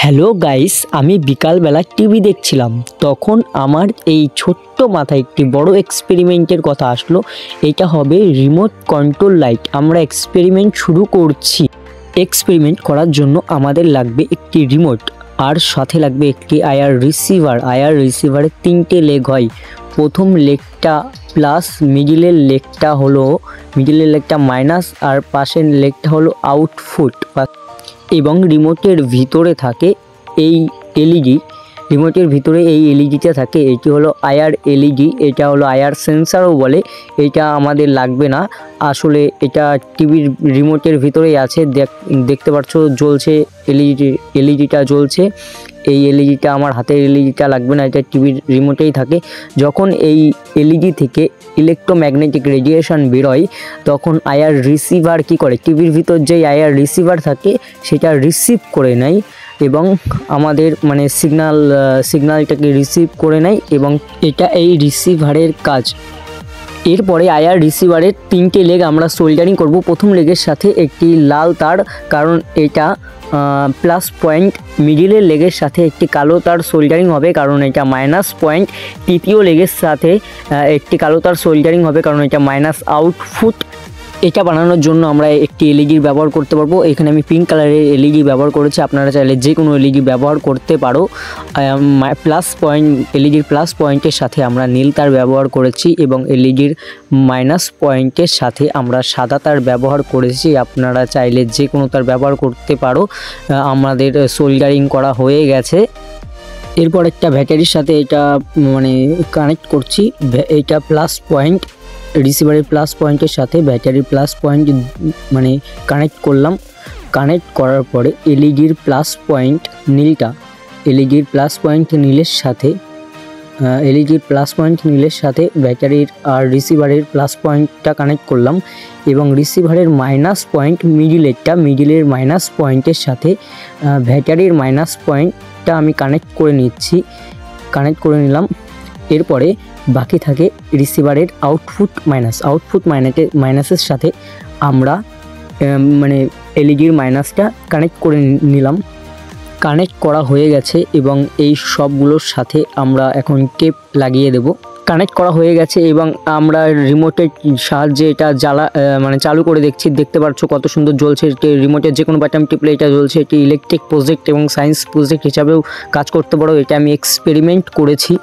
Hello guys, আমি বিকালবেলা TV দেখছিলাম। তখন আমার এই ছোট্ট মাথায় একটি বড় এক্সপেরিমেন্টের কথা আসলো। এটা হবে রিমোট কন্ট্রোল লাইট। আমরা এক্সপেরিমেন্ট শুরু করছি। এক্সপেরিমেন্ট করার জন্য আমাদের লাগবে একটি রিমোট, আর সাথে লাগবে একটি আইআর রিসিভার। আইআর রিসিভারের 3টে লেগ হয়। প্রথম লেগটা প্লাস, মিডিলের লেগটা মাইনাস, আর পাশের লেগটা হলো আউটপুট। এবং রিমোটের ভিতরে থাকে এই এলইডি। রিমোটের ভিতরে এই এলইডিটা থাকে। এটি হলো আইআর এলইডি, এটা হলো আইআর সেন্সারও বলে। এটা আমাদের লাগবে না, আসলে এটা টিভির রিমোটের ভিতরেই আছে। দেখতে পাচ্ছ জ্বলছে, এলইডিটা জ্বলছে। এই এলইডিটা আমার হাতের এলইডিটা লাগবে না, এটা টিভির রিমোটেই থাকে। যখন এই এলইডি থেকে ইলেকট্রোম্যাগনেটিক রেডিয়েশন বেরোয়, তখন আইআর রিসিভার কী করে, টিভির ভিতর যেই আইআর রিসিভার থাকে সেটা রিসিভ করে নেয় এবং আমাদের সিগন্যালটাকে রিসিভ করে নেয়, এবং এটা এই রিসিভারের কাজ। এরপরে আইআর রিসিভারের 3টে লেগ আমরা সোল্ডারিং করব। প্রথম লেগের সাথে একটি লাল তার, কারণ এটা প্লাস পয়েন্ট। মিডিলের লেগের সাথে একটি কালো তার সোল্ডারিং হবে, কারণ এটা মাইনাস পয়েন্ট। তৃতীয় লেগের সাথে একটি কালো তার সোল্ডারিং হবে, কারণ এটা মাইনাস আউটপুট। এটা বানানোর জন্য আমরা একটি এলইডির ব্যবহার করতে পারবো। এখানে আমি পিঙ্ক কালারের এলইডি ব্যবহার করেছি, আপনারা চাইলে যে কোনো এলইডি ব্যবহার করতে পারো। প্লাস পয়েন্ট, এলইডির প্লাস পয়েন্টের সাথে আমরা নীল তার ব্যবহার করেছি, এবং এলইডির মাইনাস পয়েন্টের সাথে আমরা সাদা তার ব্যবহার করেছি। আপনারা চাইলে যে কোনো তার ব্যবহার করতে পারো। আমাদের সোল্ডারিং করা হয়ে গেছে। এরপর একটা ব্যাটারির সাথে এটা কানেক্ট করছি। এটা প্লাস পয়েন্ট, রিসিভারের প্লাস পয়েন্টের সাথে ব্যাটারির প্লাস পয়েন্ট কানেক্ট করলাম। কানেক্ট করার পরে এলইডির প্লাস পয়েন্ট নীলের সাথে ব্যাটারির আর রিসিভারের প্লাস পয়েন্টটা কানেক্ট করলাম, এবং রিসিভারের মাইনাস পয়েন্ট মিডিলের মাইনাস পয়েন্টের সাথে ব্যাটারির মাইনাস পয়েন্টটা আমি কানেক্ট করে নিলাম। এরপরে বাকি থাকে রিসিভারের আউটপুট মাইনাসের সাথে আমরা এলইডির মাইনাসটা কানেক্ট করে নিলাম। কানেক্ট করা হয়ে গেছে, এবং এই সবগুলোর সাথে আমরা এখন টেপ লাগিয়ে দেব। কানেক্ট করা হয়ে গেছে, এবং আমরা রিমোটের সাহায্যে এটা চালু করে দেখতে পাচ্ছ কত সুন্দর জ্বলছে। রিমোটের যে কোনো বাটন টিপলে এটা জ্বলছে। এটি ইলেকট্রিক প্রজেক্ট এবং সায়েন্স প্রজেক্ট হিসাবেও কাজ করতে পারো। এটা আমি এক্সপেরিমেন্ট করেছি।